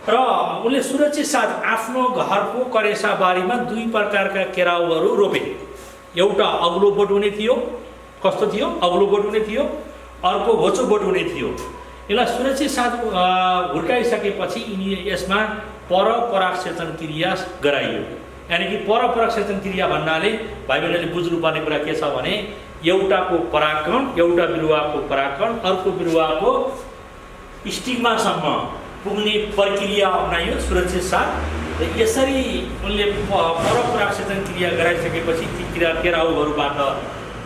Speaker 9: र उनले सुरक्षित साथ आफ्नो घरको करेसाबारीमा दुई प्रकारका केराउहरू रोपे। एउटा अग्लो बोट हुने थियो, कस्तो थियो, अग्लो बोट हुने थियो, अर्को होचो बोट हुने थियो। यसलाई सुरक्षित साथ हुर्काइसकेपछि यसमा परपरागसेचन क्रिया गराइयो। यानि कि परपरागसेचन क्रिया भन्नाले भाइ बहिनीले बुझ्नुपर्ने कुरा के छ भने एउटाको परागकण, एउटा बिरुवाको परागकण अर्को बिरुवाको स्टिग्मासम्म पुग्ने प्रक्रिया अपनाइयो सुरक्षित साथ। र यसरी उनले परपरागसेचन क्रिया गराइसकेपछि ती केराउहरूबाट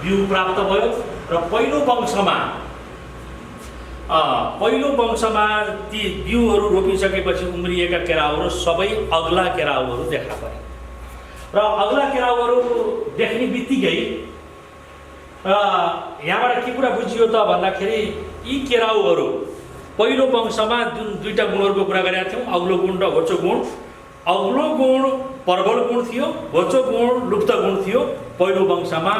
Speaker 9: बिउ प्राप्त भयो र पहिलो वंशमा ती बिउहरू रोपिसकेपछि उम्रिएका केराउहरू सबै अग्ला केराउहरू देखा परे र अग्ला केराउहरू देख्ने बित्तिकै यहाँबाट के कुरा बुझियो त भन्दाखेरि यी केराउहरू पहिलो वंशमा जुन दुईटा गुणहरूको कुरा गरेका थियौँ, अग्लो गुण र होचो गुण। अग्लो गुण प्रबल गुण थियो, होचो गुण लुप्त गुण थियो। पहिलो वंशमा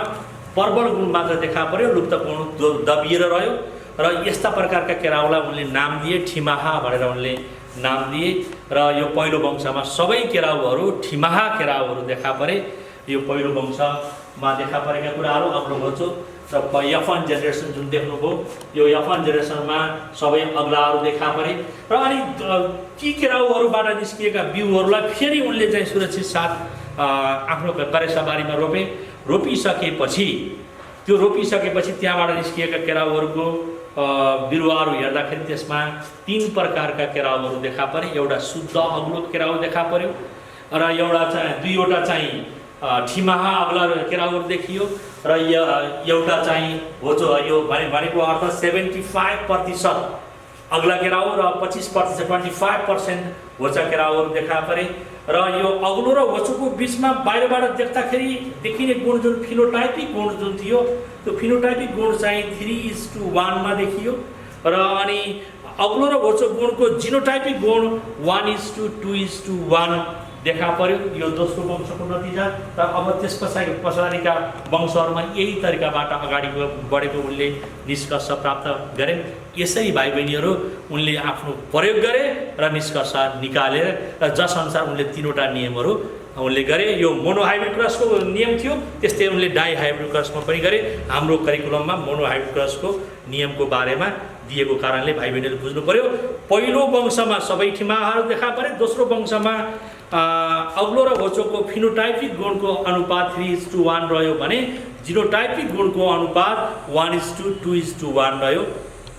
Speaker 9: प्रबल गुण मात्र देखा पर्यो, लुप्त गुण दबिएर रह्यो र यस्ता प्रकारका केराउलाई उनले नाम दिए, ठिमाहा भनेर उनले नाम दिए र यो पहिलो वंशमा सबै केराउहरू ठिमाहा केराउहरू देखा परे। यो पहिलो वंशमा देखा परेका कुराहरू अग्लो होचो र F1 जेनेरेसन जुन देख्नुभयो, यो F1 जेनेरेसनमा सबै अग्लाहरू देखा परे र अनि ती केराउहरूबाट निस्किएका बिउहरूलाई फेरि उनले चाहिँ सुरक्षित साथ आफ्नो करेसाबारीमा रोपे। रोपिसकेपछि त्यहाँबाट निस्किएका केराउहरूको बिरुवाहरू हेर्दाखेरि त्यसमा तीन प्रकारका केराउहरू देखा परे। एउटा शुद्ध अग्लो केराउ देखा पर्यो र दुईवटा चाहिँ ठिमाहा अग्ला केराउहरू देखियो र एउटा चाहिँ होचो। यो भनेको अर्थ 75% अग्ला केराउ र 25% होचा केराउहरू देखा परे र यो अग्लो र होचोको बिचमा बाहिरबाट देख्दाखेरि देखिने गुण जुन फिनोटाइपिक गुण जुन थियो, त्यो फिनोटाइपिक गुण चाहिँ 3:1 देखियो र अनि अग्लो र होचो गुणको जिनोटाइपिक गुण 1:2:1 देखा पर्यो। यो दोस्रो वंशको नतिजा र अब त्यस पछाडिका वंशहरूमा यही तरिकाबाट अगाडि बढेको उनले निष्कर्ष प्राप्त गरे। यसरी भाइ बहिनीहरू उनले आफ्नो प्रयोग गरे र निष्कर्ष निकालेर र जसअनुसार उनले तीनवटा नियमहरू उनले गरे। यो मोनोहाइब्रिड क्रसको नियम थियो, त्यस्तै उनले डाइहाइब्रिड क्रसमा पनि गरे। हाम्रो करिकुलममा मोनोहाइब्रिड क्रसको नियमको बारेमा दिएको कारणले भाइ बहिनीले बुझ्नु पर्यो। पहिलो वंशमा सबै ठिमाहाहरू देखा परे, दोस्रो वंशमा अग्लो र होचोको फिनोटाइपिक गुणको अनुपात 3:1 रह्यो भने जिनोटाइपिक गुणको अनुपात 1:2:1 रह्यो।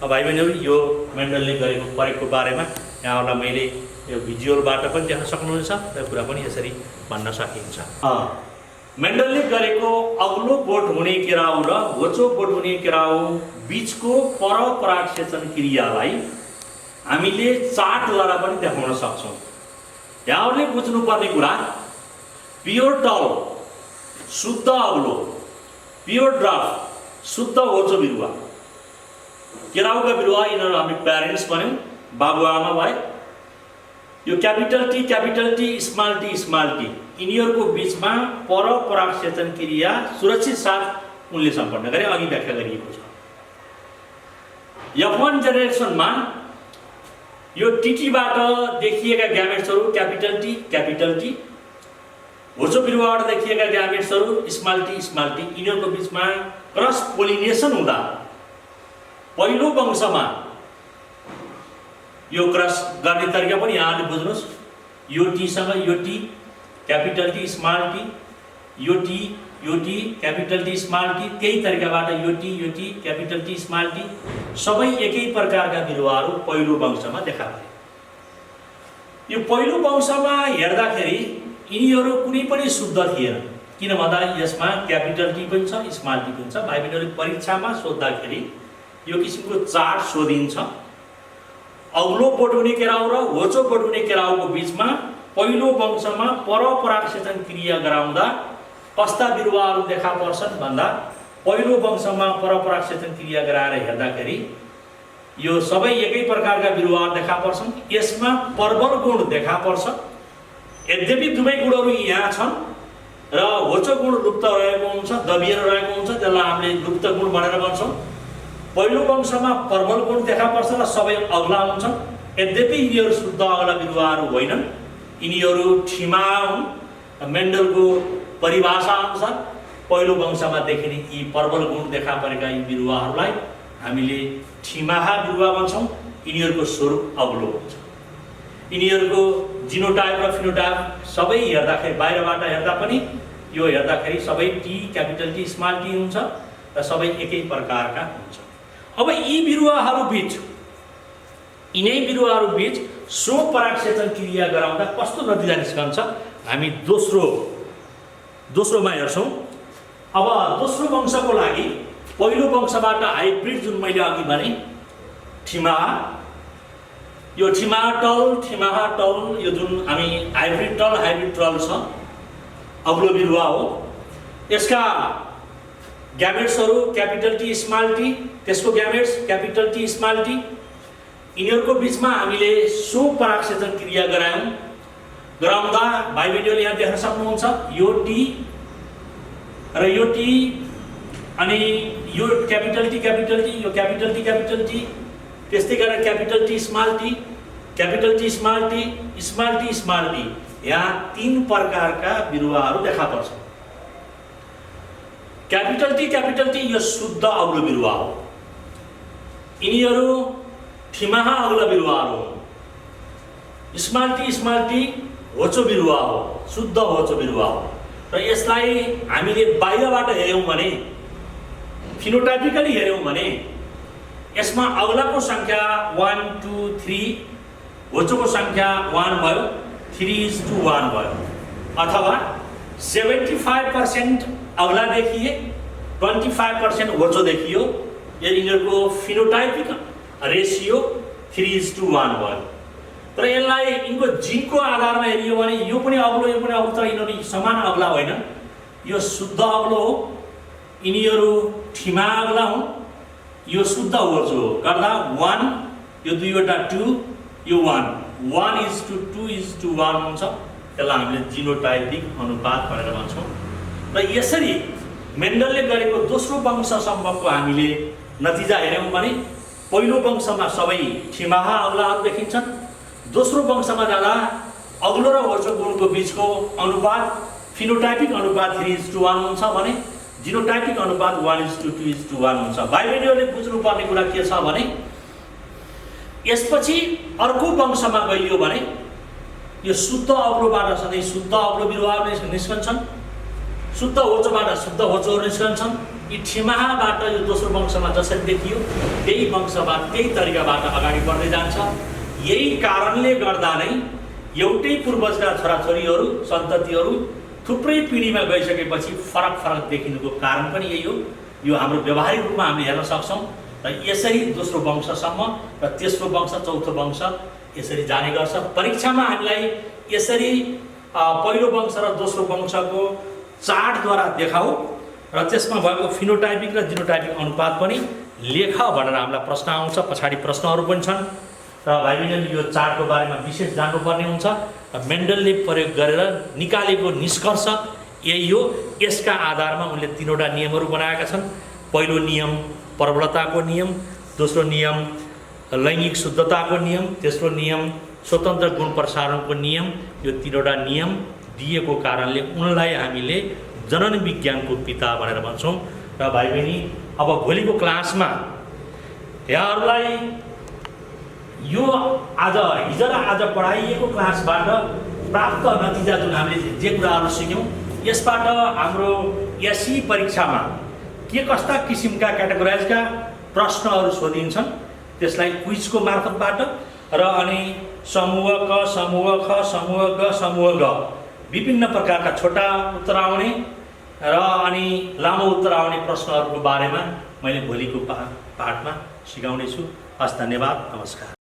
Speaker 9: भाइ बहिनीहरू, यो मेन्डलले गरेको प्रयोगको बारेमा यहाँहरूलाई मैले यो भिजुअलबाट पनि देख्न सक्नुहुन्छ र कुरा पनि यसरी भन्न सकिन्छ। मेन्डलले गरेको अग्लो बोट हुने केराउ र होचो बोट हुने केराउ बिचको परपरागसेचन क्रियालाई हामीले चार्टद्वारा पनि देखाउन सक्छौँ। यहाँहरूले बुझ्नुपर्ने कुरा, प्योर टल शुद्ध अग्लो, प्योर ड्राफ्ट शुद्ध होचो बिरुवा, केराउका बिरुवा, यिनीहरू हामी प्यारेन्ट्स भन्यौँ, बाबुआमा भए। यो क्यापिटल टी स्मल टी यिनीहरूको बिचमा परपरागसेचन क्रिया सुरक्षित साथ उनले सम्पन्न गरे, अघि व्याख्या गरिएको छ। F1 जेनेरेसनमा यो टिटीबाट देखिएका ग्यामेट्सहरू क्यापिटल टी, होचो बिरुवाबाट देखिएका ग्यामेट्सहरू स्मल टी, यिनीहरूको बिचमा क्रस पोलिनेसन हुँदा पहिलो वंशमा यो क्रस गर्ने तरिका पनि यहाँले बुझ्नुहोस्। यो टीसँग यो T, capital T, small T, यो T, capital T, small T, त्यही तरिकाबाट यो T, capital T, small T सबै एकै प्रकारका बिरुवाहरू पहिलो वंशमा देखा परे। यो पहिलो वंशमा हेर्दाखेरि यिनीहरू कुनै पनि शुद्ध थिएन, किन भन्दा यसमा क्यापिटल टी पनि छ, स्मल टी पनि छ। भाइ बहिनीहरूले परीक्षामा सोद्धाखेरि यो किसिमको चार्ट सोधिन्छ। अग्लो बढुने केराउ र होचो बढुने केराउको बिचमा पहिलो वंशमा परपरागसेचन क्रिया गराउँदा कस्ता बिरुवाहरू देखा पर्छन् भन्दा पहिलो वंशमा परपरागसेचन क्रिया गराएर हेर्दाखेरि यो सबै एकै प्रकारका बिरुवाहरू देखा पर्छन्। यसमा पर्वल गुण देखा पर्छ। यद्यपि दुवै गुणहरू यहाँ छन् र होचो गुण लुप्त रहेको हुन्छ, दबिएर रहेको हुन्छ, त्यसलाई हामीले लुप्त गुण भनेर भन्छौँ। पहिलो वंशमा पर्वल गुण देखा पर्छ र सबै अग्ला हुन्छन्। यद्यपि यिनीहरू शुद्ध अग्ला बिरुवाहरू होइनन्, यिनीहरू ठिमा हुन्। मेन्डलको परिभाषा अनुसार पहिलो वंशमा देखिने यी पर्वल गुण देखा परेका यी बिरुवाहरूलाई हामीले ठिमाहा बिरुवा भन्छौँ। यिनीहरूको स्वरूप अग्लो हुन्छ। यिनीहरूको जिनोटाइप र फिनोटाइप सबै हेर्दाखेरि बाहिरबाट हेर्दा पनि यो हेर्दाखेरि सबै T, capital T, small T हुन्छ र सबै एकै प्रकारका हुन्छ। अब यी बिरुवाहरू बीच स्वपरागसेचन क्रिया गराउँदा कस्तो नतिजा निस्कन्छ हामी दोस्रोमा हेर्छौँ। अब दोस्रो वंशको लागि पहिलो वंशबाट हाइब्रिड जुन मैले अघि भने ठिमाहा, यो ठिमाहा टल यो जुन हामी हाइब्रिड टल छ अग्लो बिरुवा हो। यसका ग्यामेट्सहरू क्यापिटल टी, स्मल टी, त्यसको gametes capital T, small T, यिनीहरूको बिचमा हामीले स्वपरागसेचन क्रिया गराउँदा भाइ बहिनीहरूले यहाँ देख्न सक्नुहुन्छ यो टी र यो टी अनि यो क्यापिटल टी, यो क्यापिटल टी, त्यस्तै गरेर capital T, small T, small T, यहाँ तीन प्रकारका बिरुवाहरू देखा पर्छ। क्यापिटल टी यो शुद्ध अग्लो बिरुवा हो। यिनीहरू ठिमाहा अग्ला बिरुवाहरू हुन्। स्मल टी होचो बिरुवा हो, शुद्ध होचो बिरुवा हो र यसलाई हामीले बाहिरबाट हेऱ्यौँ भने फिनोटाइपिकली हेऱ्यौँ भने यसमा अग्लाको सङ्ख्या 1, 2, 3, होचोको सङ्ख्या 1 भयो, 3:1 भयो, अथवा 75% अग्ला देखिए 25% होचो देखियो। यिनीहरूको फिनोटाइपिक रेसियो 3:1 भयो। तर यसलाई यिनको जिनको आधारमा हेरियो भने यो पनि अग्लो तर यिनीहरू समान अग्ला होइन, यो शुद्ध अग्लो हो। यिनीहरू ठिमा अग्ला हुन्, यो शुद्ध होचो हो। गर्दा 1, यो दुईवटा 2, यो 1:2:1 हुन्छ। त्यसलाई हामीले जिनोटाइपिक अनुपात भनेर भन्छौँ। र यसरी मेन्डलले गरेको दोस्रो वंशसम्मको हामीले नतिजा हेऱ्यौँ भने पहिलो वंशमा सबै ठिमाहा अग्लाहरू देखिन्छन्। दोस्रो वंशमा जाँदा अग्लो र होचो गुणको बिचको अनुपात फिनोटाइपिक अनुपात 3:1 हुन्छ भने जिनोटाइपिक अनुपात 1:2:1 हुन्छ। भाइ बहिनीहरूले बुझ्नुपर्ने कुरा के छ भने यसपछि अर्को वंशमा गइयो भने यो शुद्ध अग्लोबाट सधैँ शुद्ध अग्लो बिरुवाहरू निस्कन्छन्, शुद्ध होचोबाट शुद्ध होचोहरू निस्कन्छन्। यी ठिमाहाबाट यो दोस्रो वंशमा जसरी देखियो त्यही वंशबाट त्यही तरिकाबाट अगाडि बढ्दै जान्छ। यही कारणले गर्दा नै एउटै पूर्वजका छोराछोरीहरू सन्ततिहरू थुप्रै पिँढीमा गइसकेपछि फरक देखिनुको कारण पनि यही हो। यो हाम्रो व्यवहारिक रूपमा हामीले हेर्न सक्छौँ। र यसरी दोस्रो वंशसम्म र तेस्रो वंश, चौथो वंश यसरी जाने गर्छ। परीक्षामा हामीलाई यसरी पहिलो वंश र दोस्रो वंशको चार्टद्वारा देखाऊ र त्यसमा भएको फिनोटाइपिक र जिनोटाइपिक अनुपात पनि लेख भनेर हामीलाई प्रश्न आउँछ। पछाडि प्रश्नहरू पनि छन् र भाइ बहिनीले यो चार्टको बारेमा विशेष जान्नुपर्ने हुन्छ। मेन्डलले प्रयोग गरेर निकालेको निष्कर्ष यही हो। यसका आधारमा उनले 3वटा नियमहरू बनाएका छन्। पहिलो नियम प्रबलताको नियम, दोस्रो नियम लैङ्गिक शुद्धताको नियम, तेस्रो नियम स्वतन्त्र गुण प्रसारणको नियम। यो 3वटा नियम दिएको कारणले उनलाई हामीले जनन विज्ञानको पिता भनेर भन्छौँ। र भाइ बहिनी, अब भोलिको क्लासमा यहाँहरूलाई यो हिजो र आज पढाइएको क्लासबाट प्राप्त नतिजा जुन हामीले जे कुराहरू सिक्यौँ, यसबाट हाम्रो एसई परीक्षामा के कस्ता किसिमका क्याटेगोराइजका प्रश्नहरू सोधिन्छन् त्यसलाई क्विजको मार्फतबाट र अनि समूह क, समूह ख, समूह ग, समूह ग विभिन्न प्रकारका छोटा उत्तर आउने र अनि लामो उत्तर आउने प्रश्नहरूको बारेमा मैले भोलिको पाठमा सिकाउने छु। हस्, धन्यवाद, नमस्कार।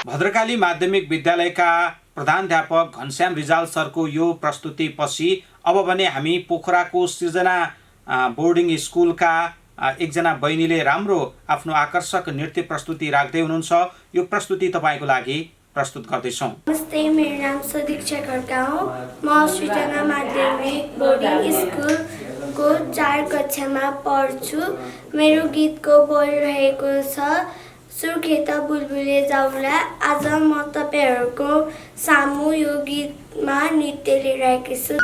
Speaker 8: भद्रकाली माध्यमिक विद्यालयका प्रधानाध्यापक घनश्याम रिजाल सरको यो प्रस्तुतिपछि अब भने हामी पोखराको सृजना बोर्डिङ स्कुलका एकजना बहिनीले राम्रो आफ्नो आकर्षक नृत्य प्रस्तुति राख्दै हुनुहुन्छ। यो प्रस्तुति तपाईँको लागि प्रस्तुत गर्दैछौँ।
Speaker 10: नमस्ते, मेरो नाम सुदीक्षा खड्का हो। म सृजना माध्यमिक बोर्डिङ स्कुलको 4 कक्षामा पढ्छु। मेरो गीतको बोल रहेको छ सुर्खेता बुलबुले जाउला। आज म तपाईँहरूको सामु यो गीतमा नृत्य लिएर आएकी छु।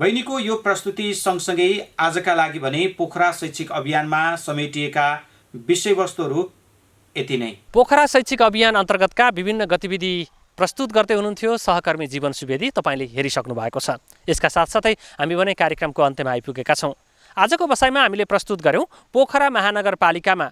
Speaker 8: बहिनीको यो प्रस्तुति सँगसँगै आजका लागि भने पोखरा शैक्षिक अभियानमा समेटिएका विषयवस्तुहरू यति नै।
Speaker 2: पोखरा शैक्षिक अभियान अन्तर्गतका विभिन्न गतिविधि प्रस्तुत गर्दै हुनुहुन्थ्यो सहकर्मी जीवन सुवेदी। तपाईँले हेरिसक्नु भएको छ। यसका साथसाथै हामी भने कार्यक्रमको अन्त्यमा आइपुगेका छौँ। आजको बसाइमा हामीले प्रस्तुत गर्यौँ पोखरा महानगरपालिकामा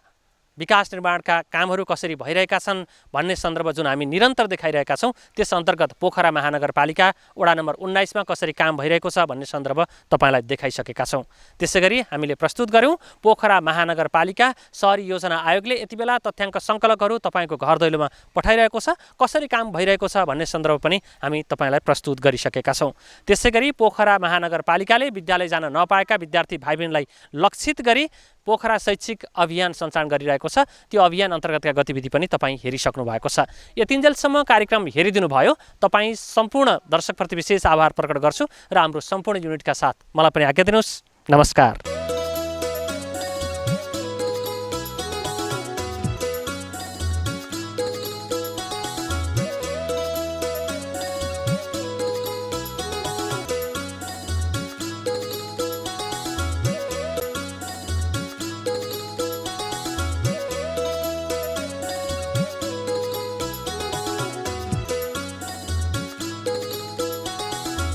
Speaker 2: विकास निर्माणका कामहरू कसरी भइरहेका छन् भन्ने सन्दर्भ जुन हामी निरन्तर देखाइरहेका छौँ, त्यस अन्तर्गत पोखरा महानगरपालिका वडा नम्बर 19मा कसरी काम भइरहेको छ भन्ने सन्दर्भ तपाईँलाई देखाइसकेका छौँ। त्यसै गरी हामीले प्रस्तुत गऱ्यौँ पोखरा महानगरपालिका सहरी योजना आयोगले यति बेला तथ्याङ्क सङ्कलकहरू तपाईँको घर दैलोमा पठाइरहेको छ, कसरी काम भइरहेको छ भन्ने सन्दर्भ पनि हामी तपाईँलाई प्रस्तुत गरिसकेका छौँ। त्यसै गरी पोखरा महानगरपालिकाले विद्यालय जान नपाएका विद्यार्थी भाइ बहिनीलाई लक्षित गरी पोखरा शैक्षिक अभियान सञ्चालन गरिरहेको छ। त्यो अभियान अन्तर्गतका गतिविधि पनि तपाईँ हेरिसक्नु भएको छ। यतिन्जेलसम्म कार्यक्रम हेरिदिनु भयो, तपाईँ सम्पूर्ण दर्शकप्रति विशेष आभार प्रकट गर्छु र हाम्रो सम्पूर्ण युनिटका साथ मलाई पनि आज्ञा दिनुहोस्। नमस्कार।